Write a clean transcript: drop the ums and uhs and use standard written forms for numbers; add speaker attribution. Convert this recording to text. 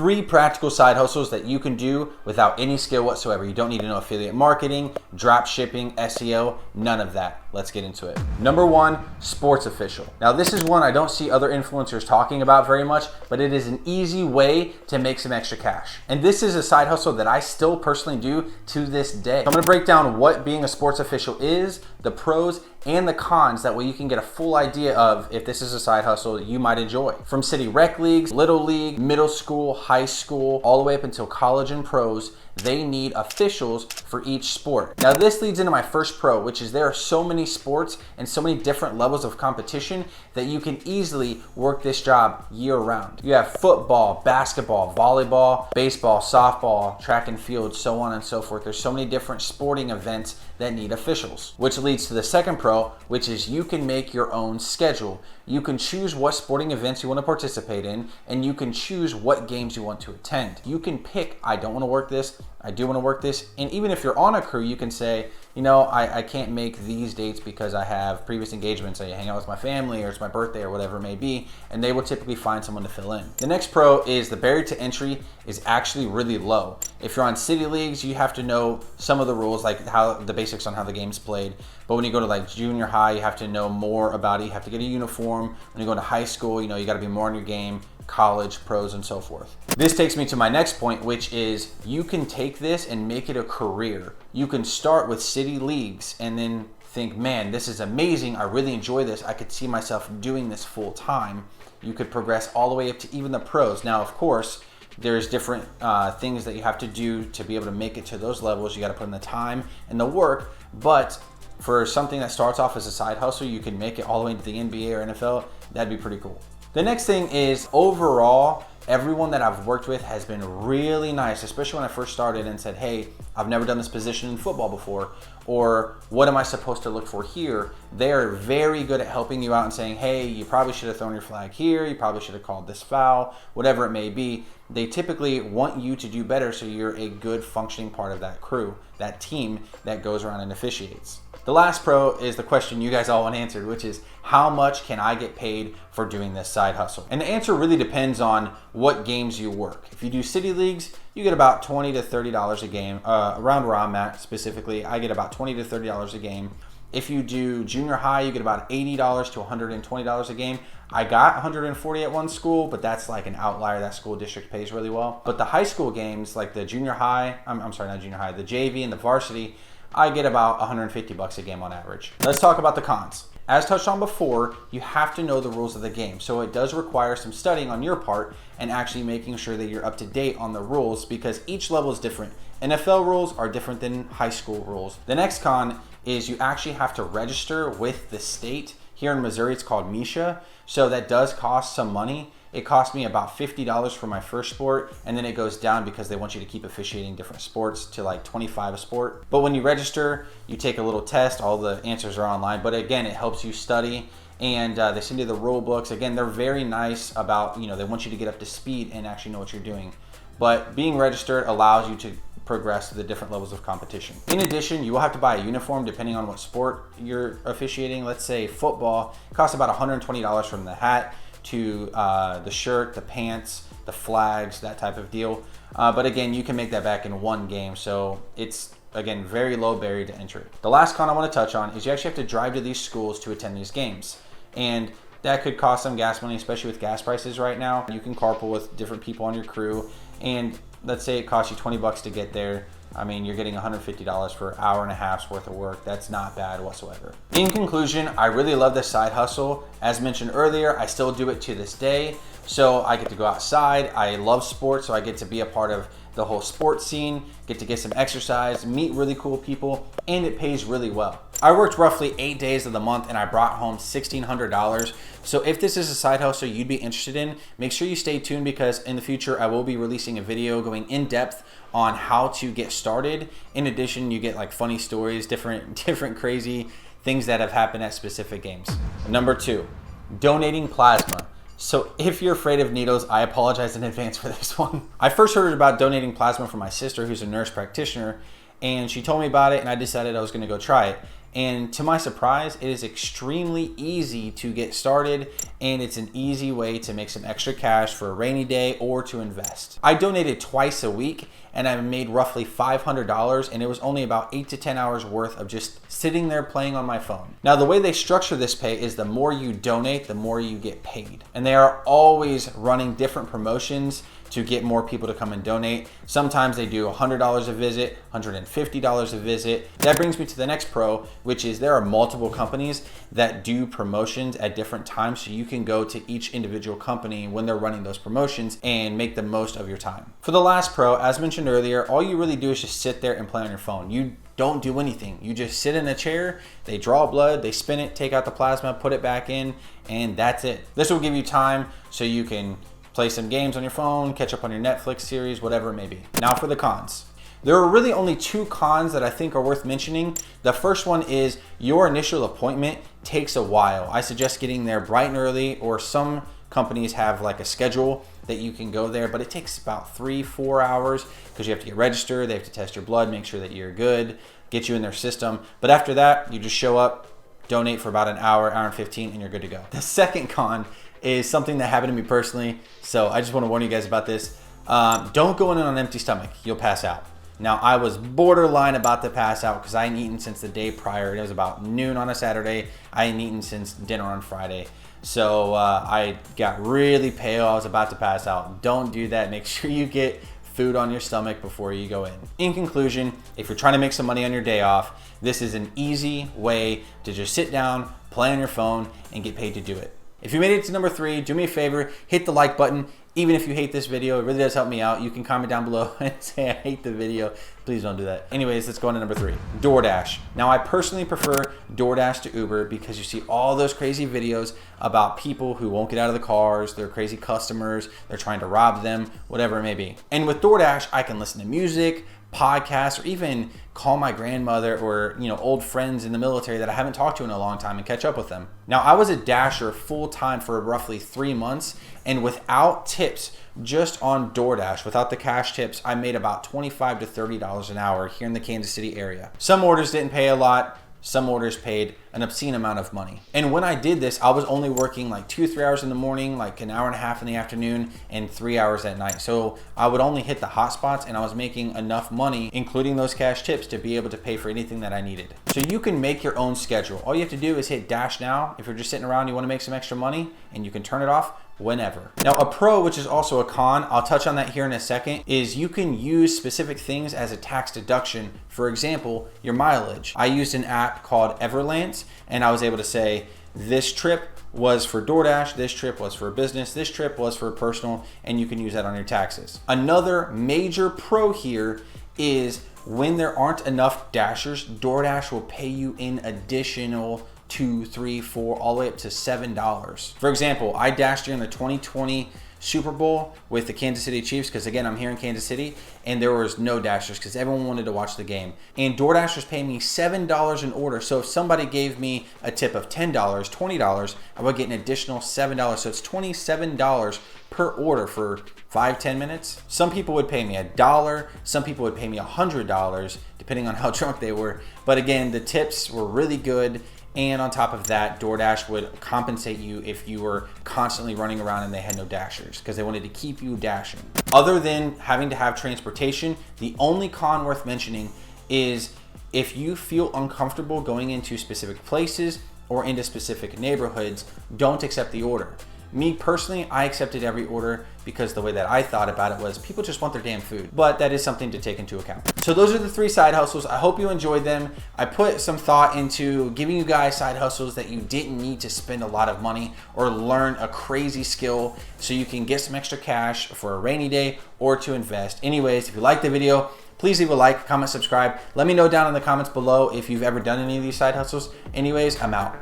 Speaker 1: 3 practical side hustles that you can do without any skill whatsoever. You don't need to know affiliate marketing, drop shipping, SEO, none of that. Let's get into it. Number 1, sports official. Now this is one I don't see other influencers talking about very much, but it is an easy way to make some extra cash. And this is a side hustle that I still personally do to this day. So I'm gonna break down what being a sports official is, the pros and the cons, that way you can get a full idea of if this is a side hustle you might enjoy. From city rec leagues, little league, middle school, high school, all the way up until college and pros, they need officials for each sport. Now this leads into my first pro, which is there are so many sports and so many different levels of competition that you can easily work this job year round. You have football, basketball, volleyball, baseball, softball, track and field, so on and so forth. There's so many different sporting events that need officials, which leads to the second pro, which is you can make your own schedule. You can choose what sporting events you want to participate in, and you can choose what games you want to attend. You can pick, I don't want to work this, I do want to work this. And even if you're on a crew, you can say, you know, I can't make these dates because I have previous engagements. I hang out with my family, or it's my birthday, or whatever it may be, and they will typically find someone to fill in. The next pro is the barrier to entry is actually really low. If you're on city leagues, you have to know some of the rules, like how the basics on how the game's played. But when you go to like junior high, you have to know more about it. You have to get a uniform. When you go to high school, you know, you got to be more on your game. College, pros, and so forth. This takes me to my next point, which is you can take this and make it a career. You can start with city leagues and then think, man, this is amazing. I really enjoy this. I could see myself doing this full time. You could progress all the way up to even the pros. Now, of course, there's different things that you have to do to be able to make it to those levels. You got to put in the time and the work, but for something that starts off as a side hustle, you can make it all the way into the NBA or NFL. That'd be pretty cool. The next thing is overall, everyone that I've worked with has been really nice, especially when I first started and said, hey, I've never done this position in football before, or what am I supposed to look for here? They're very good at helping you out and saying, hey, you probably should have thrown your flag here, you probably should have called this foul, whatever it may be. They typically want you to do better so you're a good functioning part of that crew, that team that goes around and officiates. The last pro is the question you guys all want answered, which is how much can I get paid for doing this side hustle? And the answer really depends on what games you work. If you do city leagues, you get about $20 to $30 a game. Around where I'm at specifically, I get about $20 to $30 a game. If you do junior high, you get about $80 to $120 a game. I got $140 at one school, but that's like an outlier. That school district pays really well. But the high school games, like the junior high, I'm sorry, not junior high, the JV and the varsity, I get about $150 a game on average. Let's talk about the cons. As touched on before, you have to know the rules of the game. So it does require some studying on your part and actually making sure that you're up to date on the rules, because each level is different. NFL rules are different than high school rules. The next con is you actually have to register with the state. Here in Missouri, it's called MISHA. So that does cost some money. It cost me about $50 for my first sport, and then it goes down because they want you to keep officiating different sports to like $25 a sport. But when you register, you take a little test. All the answers are online, but again, it helps you study, and they send you the rule books. Again, they're very nice about, you know, they want you to get up to speed and actually know what you're doing. But being registered allows you to progress to the different levels of competition. In addition, you will have to buy a uniform depending on what sport you're officiating. Let's say football, it costs about $120 from the hat to the shirt, the pants, the flags, that type of deal. But again, you can make that back in one game. So it's, again, very low barrier to entry. The last con I want to touch on is you actually have to drive to these schools to attend these games. And that could cost some gas money, especially with gas prices right now. You can carpool with different people on your crew. And let's say it costs you $20 to get there. I mean, you're getting $150 for an hour and a half's worth of work. That's not bad whatsoever. In conclusion, I really love this side hustle. As mentioned earlier, I still do it to this day. So I get to go outside. I love sports, so I get to be a part of the whole sports scene, get to get some exercise, meet really cool people, and it pays really well. I worked roughly 8 days of the month and I brought home $1,600. So if this is a side hustle you'd be interested in, make sure you stay tuned, because in the future I will be releasing a video going in depth on how to get started. In addition, you get like funny stories, different crazy things that have happened at specific games. Number 2, donating plasma. So if you're afraid of needles, I apologize in advance for this one. I first heard about donating plasma from my sister, who's a nurse practitioner, and she told me about it, and I decided I was gonna go try it. And to my surprise, it is extremely easy to get started, and it's an easy way to make some extra cash for a rainy day or to invest. I donated twice a week, and I made roughly $500, and it was only about 8 to 10 hours worth of just sitting there playing on my phone. Now, the way they structure this pay is the more you donate, the more you get paid. And they are always running different promotions to get more people to come and donate. Sometimes they do $100 a visit, $150 a visit. That brings me to the next pro, which is there are multiple companies that do promotions at different times, so you can go to each individual company when they're running those promotions and make the most of your time. For the last pro, as mentioned earlier, all you really do is just sit there and play on your phone. You don't do anything. You just sit in a chair, they draw blood, they spin it, take out the plasma, put it back in, and that's it. This will give you time so you can play some games on your phone, catch up on your Netflix series, whatever it may be. Now for the cons. There are really only 2 cons that I think are worth mentioning. The first one is your initial appointment takes a while. I suggest getting there bright and early, or some companies have like a schedule that you can go there, but it takes about 3-4 hours because you have to get registered, they have to test your blood, make sure that you're good, get you in their system. But after that, you just show up, donate for about an hour, hour and 15, and you're good to go. The second con is something that happened to me personally, so I just want to warn you guys about this. Don't go in on an empty stomach, you'll pass out. Now, I was borderline about to pass out because I hadn't eaten since the day prior. It was about noon on a Saturday. I hadn't eaten since dinner on Friday. So I got really pale, I was about to pass out. Don't do that, make sure you get food on your stomach before you go in. In conclusion, if you're trying to make some money on your day off, this is an easy way to just sit down, play on your phone, and get paid to do it. If you made it to number 3, do me a favor, hit the like button. Even if you hate this video, it really does help me out. You can comment down below and say I hate the video. Please don't do that. Anyways, let's go on to number 3, DoorDash. Now, I personally prefer DoorDash to Uber because you see all those crazy videos about people who won't get out of the cars, they're crazy customers, they're trying to rob them, whatever it may be. And with DoorDash, I can listen to music, podcasts, or even call my grandmother or old friends in the military that I haven't talked to in a long time and catch up with them. Now, I was a Dasher full time for roughly 3 months, and without tips, just on DoorDash, without the cash tips, I made about $25 to $30 an hour here in the Kansas City area. Some orders didn't pay a lot, some orders paid an obscene amount of money. And when I did this, I was only working like 2-3 hours in the morning, like an hour and a half in the afternoon, and 3 hours at night. So I would only hit the hot spots, and I was making enough money, including those cash tips, to be able to pay for anything that I needed. So you can make your own schedule. All you have to do is hit Dash Now if you're just sitting around, you want to make some extra money, and you can turn it off whenever. Now, a pro, which is also a con, I'll touch on that here in a second, is you can use specific things as a tax deduction. For example, your mileage. I used an app called Everlance, and I was able to say, this trip was for DoorDash, this trip was for business, this trip was for personal, and you can use that on your taxes. Another major pro here is when there aren't enough Dashers, DoorDash will pay you in additional $2, $3, $4, all the way up to $7. For example, I dashed during the 2020 Super Bowl with the Kansas City Chiefs because, again, I'm here in Kansas City, and there was no Dashers because everyone wanted to watch the game. And DoorDash was paying me $7 an order. So if somebody gave me a tip of $10, $20, I would get an additional $7. So it's $27 per order for 5-10 minutes. Some people would pay me $1, some people would pay me $100, depending on how drunk they were. But again, the tips were really good. And on top of that, DoorDash would compensate you if you were constantly running around and they had no Dashers because they wanted to keep you dashing. Other than having to have transportation, the only con worth mentioning is if you feel uncomfortable going into specific places or into specific neighborhoods, don't accept the order. Me personally, I accepted every order because the way that I thought about it was people just want their damn food, but that is something to take into account. So those are the 3 side hustles. I hope you enjoyed them. I put some thought into giving you guys side hustles that you didn't need to spend a lot of money or learn a crazy skill so you can get some extra cash for a rainy day or to invest. Anyways, if you liked the video, please leave a like, comment, subscribe. Let me know down in the comments below if you've ever done any of these side hustles. Anyways, I'm out.